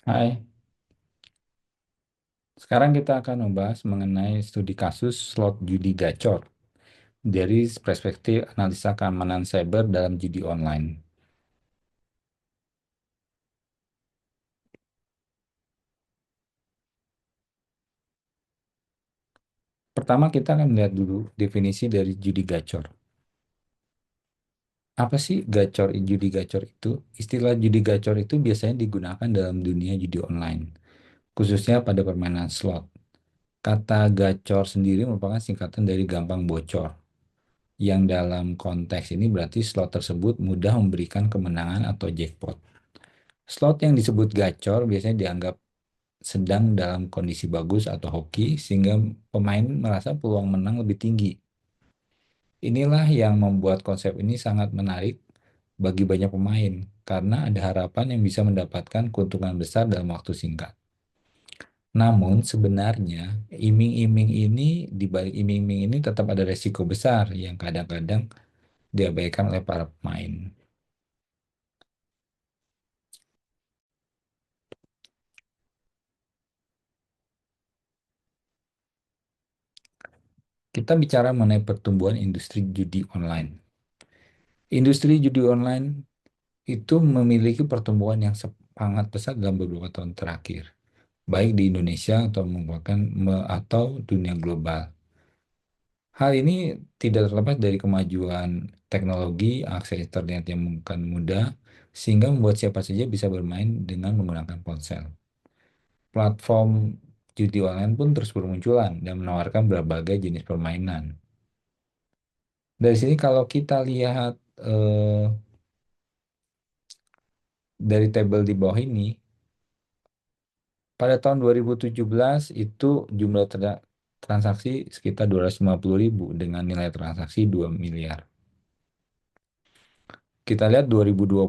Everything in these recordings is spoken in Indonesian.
Hai, sekarang kita akan membahas mengenai studi kasus slot judi gacor dari perspektif analisa keamanan cyber dalam judi online. Pertama, kita akan melihat dulu definisi dari judi gacor. Apa sih gacor, judi gacor itu? Istilah judi gacor itu biasanya digunakan dalam dunia judi online, khususnya pada permainan slot. Kata gacor sendiri merupakan singkatan dari gampang bocor, yang dalam konteks ini berarti slot tersebut mudah memberikan kemenangan atau jackpot. Slot yang disebut gacor biasanya dianggap sedang dalam kondisi bagus atau hoki sehingga pemain merasa peluang menang lebih tinggi. Inilah yang membuat konsep ini sangat menarik bagi banyak pemain karena ada harapan yang bisa mendapatkan keuntungan besar dalam waktu singkat. Namun sebenarnya iming-iming ini di balik iming-iming ini tetap ada resiko besar yang kadang-kadang diabaikan oleh para pemain. Kita bicara mengenai pertumbuhan industri judi online. Industri judi online itu memiliki pertumbuhan yang sangat besar dalam beberapa tahun terakhir, baik di Indonesia atau merupakan atau dunia global. Hal ini tidak terlepas dari kemajuan teknologi, akses internet yang bukan mudah, sehingga membuat siapa saja bisa bermain dengan menggunakan ponsel. Platform judi online pun terus bermunculan dan menawarkan berbagai jenis permainan. Dari sini kalau kita lihat dari tabel di bawah ini, pada tahun 2017 itu jumlah transaksi sekitar 250.000 dengan nilai transaksi 2 miliar. Kita lihat 2020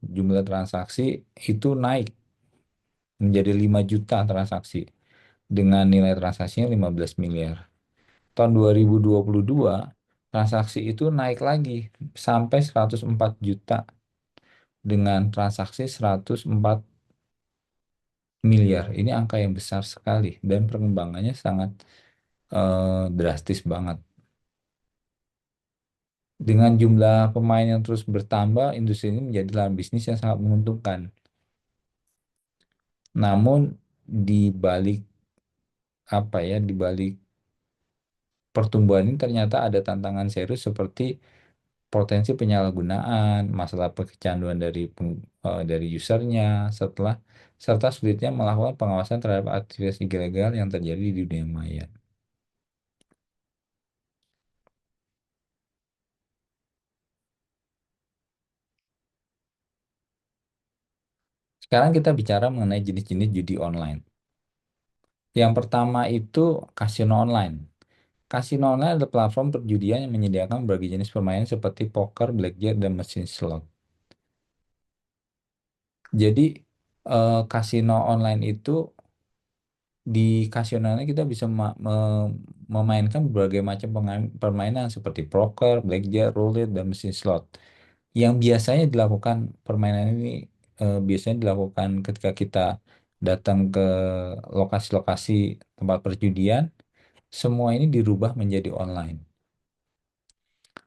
jumlah transaksi itu naik menjadi 5 juta transaksi dengan nilai transaksinya 15 miliar. Tahun 2022 transaksi itu naik lagi sampai 104 juta dengan transaksi 104 miliar. Ini angka yang besar sekali dan perkembangannya sangat drastis banget. Dengan jumlah pemain yang terus bertambah, industri ini menjadi lahan bisnis yang sangat menguntungkan. Namun di balik di balik pertumbuhan ini ternyata ada tantangan serius seperti potensi penyalahgunaan, masalah kecanduan dari usernya, serta sulitnya melakukan pengawasan terhadap aktivitas ilegal yang terjadi di dunia maya. Sekarang kita bicara mengenai jenis-jenis judi online. Yang pertama itu kasino online. Kasino online adalah platform perjudian yang menyediakan berbagai jenis permainan seperti poker, blackjack, dan mesin slot. Jadi, kasino online itu di kasino online kita bisa memainkan berbagai macam permainan seperti poker, blackjack, roulette, dan mesin slot. Yang biasanya dilakukan permainan ini biasanya dilakukan ketika kita datang ke lokasi-lokasi tempat perjudian, semua ini dirubah menjadi online.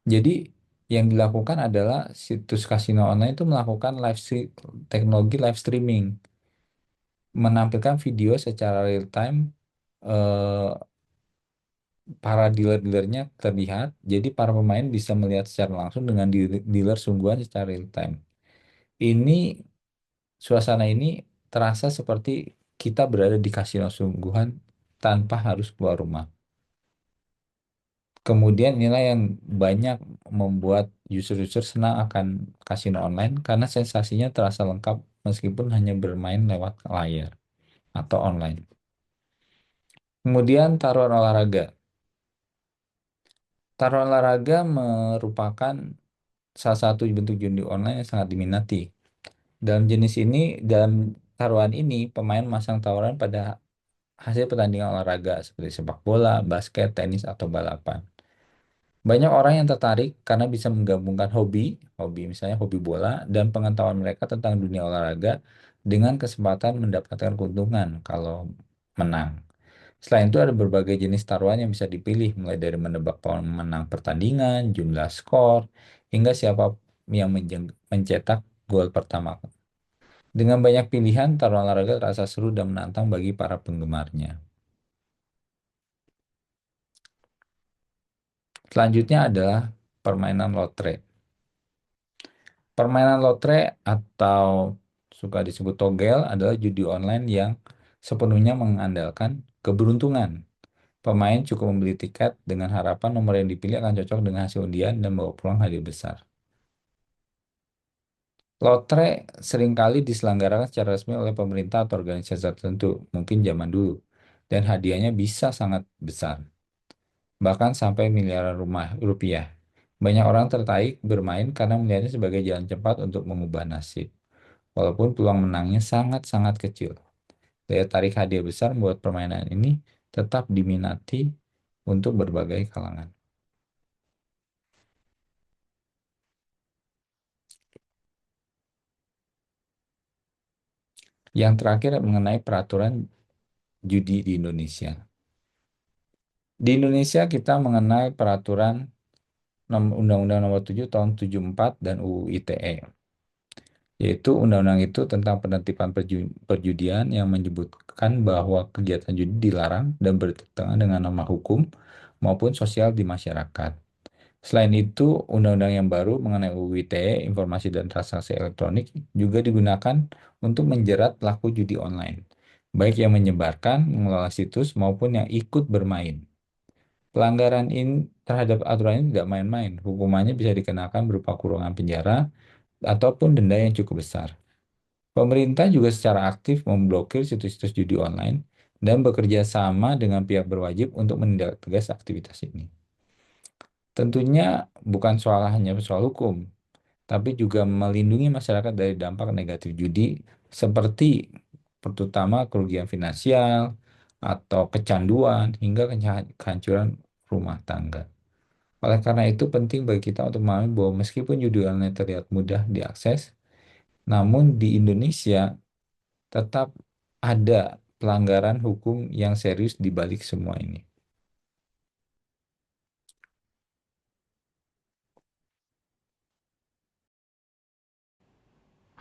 Jadi yang dilakukan adalah situs kasino online itu melakukan teknologi live streaming, menampilkan video secara real time, eh, para dealer-dealernya terlihat, jadi para pemain bisa melihat secara langsung dengan dealer sungguhan secara real time. Ini suasana ini terasa seperti kita berada di kasino sungguhan tanpa harus keluar rumah. Kemudian inilah yang banyak membuat user-user senang akan kasino online karena sensasinya terasa lengkap meskipun hanya bermain lewat layar atau online. Kemudian taruhan olahraga. Taruhan olahraga merupakan salah satu bentuk judi online yang sangat diminati. Dalam taruhan ini, pemain memasang tawaran pada hasil pertandingan olahraga seperti sepak bola, basket, tenis, atau balapan. Banyak orang yang tertarik karena bisa menggabungkan hobi misalnya hobi bola, dan pengetahuan mereka tentang dunia olahraga dengan kesempatan mendapatkan keuntungan kalau menang. Selain itu ada berbagai jenis taruhan yang bisa dipilih, mulai dari menebak pemenang pertandingan, jumlah skor, hingga siapa yang mencetak gol pertama. Dengan banyak pilihan, taruhan olahraga terasa seru dan menantang bagi para penggemarnya. Selanjutnya adalah permainan lotre. Permainan lotre atau suka disebut togel adalah judi online yang sepenuhnya mengandalkan keberuntungan. Pemain cukup membeli tiket dengan harapan nomor yang dipilih akan cocok dengan hasil undian dan bawa pulang hadiah besar. Lotre seringkali diselenggarakan secara resmi oleh pemerintah atau organisasi tertentu, mungkin zaman dulu, dan hadiahnya bisa sangat besar, bahkan sampai miliaran rupiah. Banyak orang tertarik bermain karena melihatnya sebagai jalan cepat untuk mengubah nasib, walaupun peluang menangnya sangat-sangat kecil. Daya tarik hadiah besar membuat permainan ini tetap diminati untuk berbagai kalangan. Yang terakhir mengenai peraturan judi di Indonesia. Di Indonesia kita mengenai peraturan Undang-Undang Nomor 7 Tahun 74 dan UU ITE, yaitu undang-undang itu tentang penertiban perjudian yang menyebutkan bahwa kegiatan judi dilarang dan bertentangan dengan norma hukum maupun sosial di masyarakat. Selain itu, undang-undang yang baru mengenai UU ITE, Informasi dan Transaksi Elektronik, juga digunakan untuk menjerat pelaku judi online, baik yang menyebarkan, mengelola situs, maupun yang ikut bermain. Pelanggaran ini terhadap aturan ini tidak main-main. Hukumannya bisa dikenakan berupa kurungan penjara ataupun denda yang cukup besar. Pemerintah juga secara aktif memblokir situs-situs judi online dan bekerja sama dengan pihak berwajib untuk menindak tegas aktivitas ini. Tentunya bukan hanya soal hukum, tapi juga melindungi masyarakat dari dampak negatif judi seperti terutama kerugian finansial atau kecanduan hingga kehancuran rumah tangga. Oleh karena itu penting bagi kita untuk memahami bahwa meskipun judi online terlihat mudah diakses, namun di Indonesia tetap ada pelanggaran hukum yang serius di balik semua ini.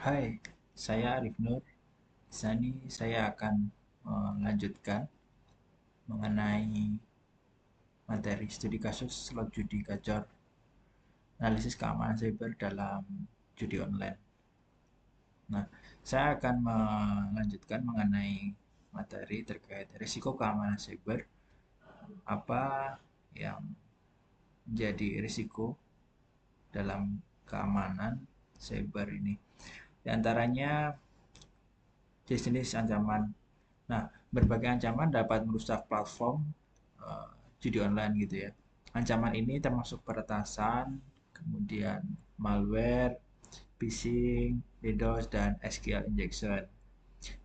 Hai, saya Arif Nur. Di sini saya akan melanjutkan mengenai materi studi kasus slot judi gacor, analisis keamanan cyber dalam judi online. Nah, saya akan melanjutkan mengenai materi terkait risiko keamanan cyber, apa yang menjadi risiko dalam keamanan cyber ini. Di antaranya jenis ancaman. Nah, berbagai ancaman dapat merusak platform eh, judi online gitu ya. Ancaman ini termasuk peretasan, kemudian malware, phishing, DDoS, dan SQL injection.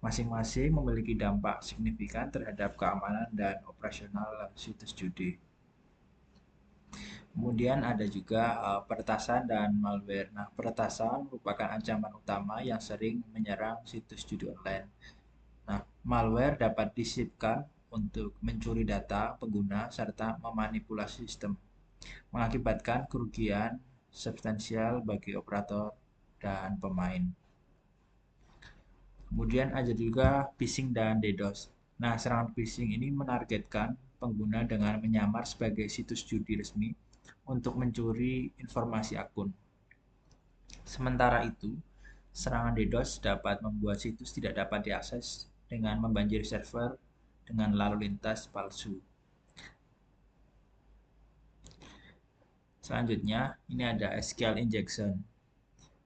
Masing-masing memiliki dampak signifikan terhadap keamanan dan operasional situs judi. Kemudian ada juga peretasan dan malware. Nah, peretasan merupakan ancaman utama yang sering menyerang situs judi online. Nah, malware dapat disipkan untuk mencuri data pengguna serta memanipulasi sistem, mengakibatkan kerugian substansial bagi operator dan pemain. Kemudian ada juga phishing dan DDoS. Nah, serangan phishing ini menargetkan pengguna dengan menyamar sebagai situs judi resmi untuk mencuri informasi akun. Sementara itu, serangan DDoS dapat membuat situs tidak dapat diakses dengan membanjiri server dengan lalu lintas palsu. Selanjutnya, ini ada SQL injection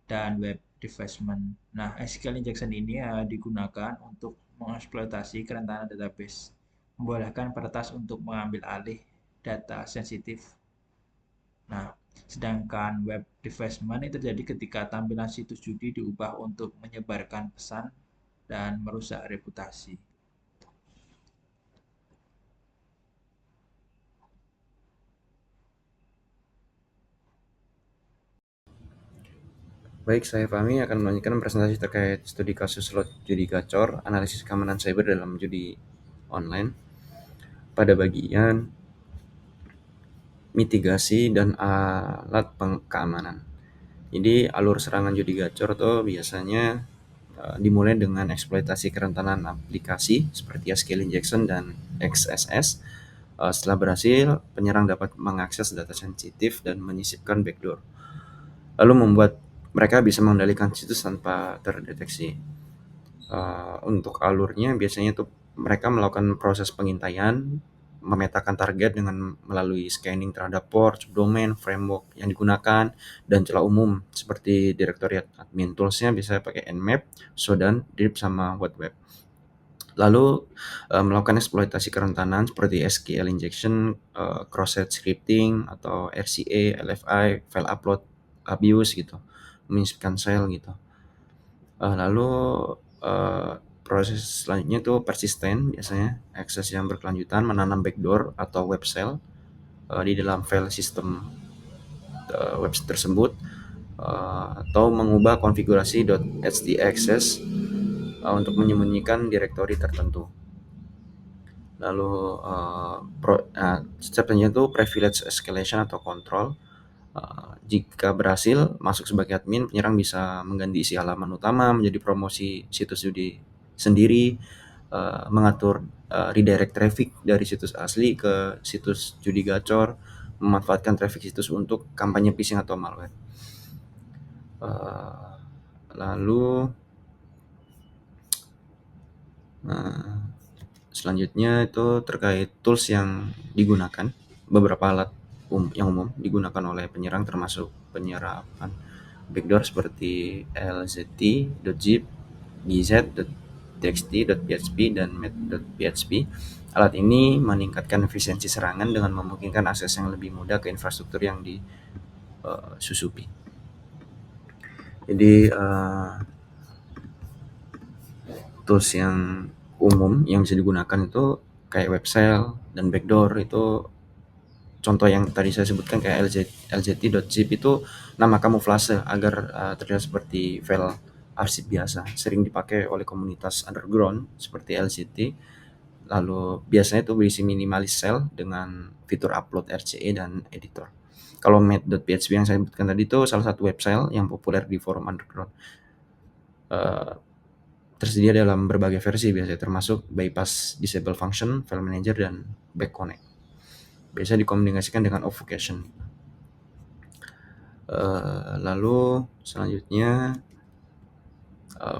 dan web defacement. Nah, SQL injection ini digunakan untuk mengeksploitasi kerentanan database, membolehkan peretas untuk mengambil alih data sensitif. Nah, sedangkan web defacement itu terjadi ketika tampilan situs judi diubah untuk menyebarkan pesan dan merusak reputasi. Baik, saya Fahmi akan melanjutkan presentasi terkait studi kasus slot judi gacor, analisis keamanan cyber dalam judi online pada bagian mitigasi dan alat keamanan. Jadi alur serangan judi gacor tuh biasanya dimulai dengan eksploitasi kerentanan aplikasi seperti SQL injection dan XSS. Setelah berhasil, penyerang dapat mengakses data sensitif dan menyisipkan backdoor, lalu membuat mereka bisa mengendalikan situs tanpa terdeteksi. Untuk alurnya biasanya tuh mereka melakukan proses pengintaian, memetakan target dengan melalui scanning terhadap port, subdomain, framework yang digunakan, dan celah umum seperti directory admin. Toolsnya bisa pakai Nmap, Shodan, Drip, sama Web. Lalu melakukan eksploitasi kerentanan seperti SQL injection, cross-site scripting, atau RCA, LFI, file upload abuse gitu, menyisipkan shell gitu. Lalu proses selanjutnya itu persisten, biasanya akses yang berkelanjutan, menanam backdoor atau web shell di dalam file sistem web tersebut, atau mengubah konfigurasi .htaccess untuk menyembunyikan direktori tertentu. Lalu step selanjutnya itu privilege escalation atau control. Jika berhasil masuk sebagai admin, penyerang bisa mengganti isi halaman utama menjadi promosi situs judi sendiri, mengatur redirect traffic dari situs asli ke situs judi gacor, memanfaatkan traffic situs untuk kampanye phishing atau malware. Lalu selanjutnya itu terkait tools yang digunakan. Beberapa alat yang umum digunakan oleh penyerang termasuk penyerapan backdoor seperti lzt.zip, gz.txt, .php, dan met.php. Alat ini meningkatkan efisiensi serangan dengan memungkinkan akses yang lebih mudah ke infrastruktur yang disusupi. Jadi tools yang umum yang bisa digunakan itu kayak web shell dan backdoor. Itu contoh yang tadi saya sebutkan kayak lzt.zip itu nama kamuflase agar terlihat seperti file arsip biasa, sering dipakai oleh komunitas underground seperti LZT. Lalu biasanya itu berisi minimalis shell dengan fitur upload RCE dan editor. Kalau met.php yang saya sebutkan tadi itu salah satu web shell yang populer di forum underground. Tersedia dalam berbagai versi biasanya, termasuk bypass disable function, file manager, dan back connect. Biasa dikomunikasikan dengan obfuscation. Lalu selanjutnya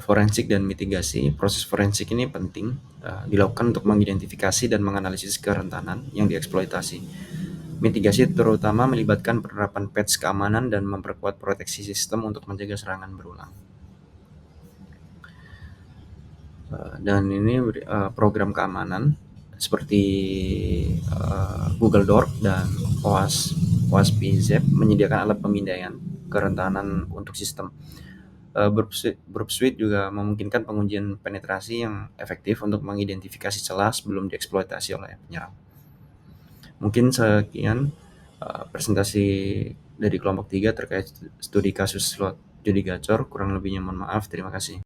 forensik dan mitigasi. Proses forensik ini penting dilakukan untuk mengidentifikasi dan menganalisis kerentanan yang dieksploitasi. Mitigasi terutama melibatkan penerapan patch keamanan dan memperkuat proteksi sistem untuk mencegah serangan berulang. Dan ini program keamanan seperti Google Dork dan OWASP-Zep menyediakan alat pemindaian kerentanan untuk sistem. Burp Suite juga memungkinkan pengujian penetrasi yang efektif untuk mengidentifikasi celah sebelum dieksploitasi oleh penyerang. Mungkin sekian presentasi dari kelompok 3 terkait studi kasus slot judi gacor. Kurang lebihnya mohon maaf. Terima kasih.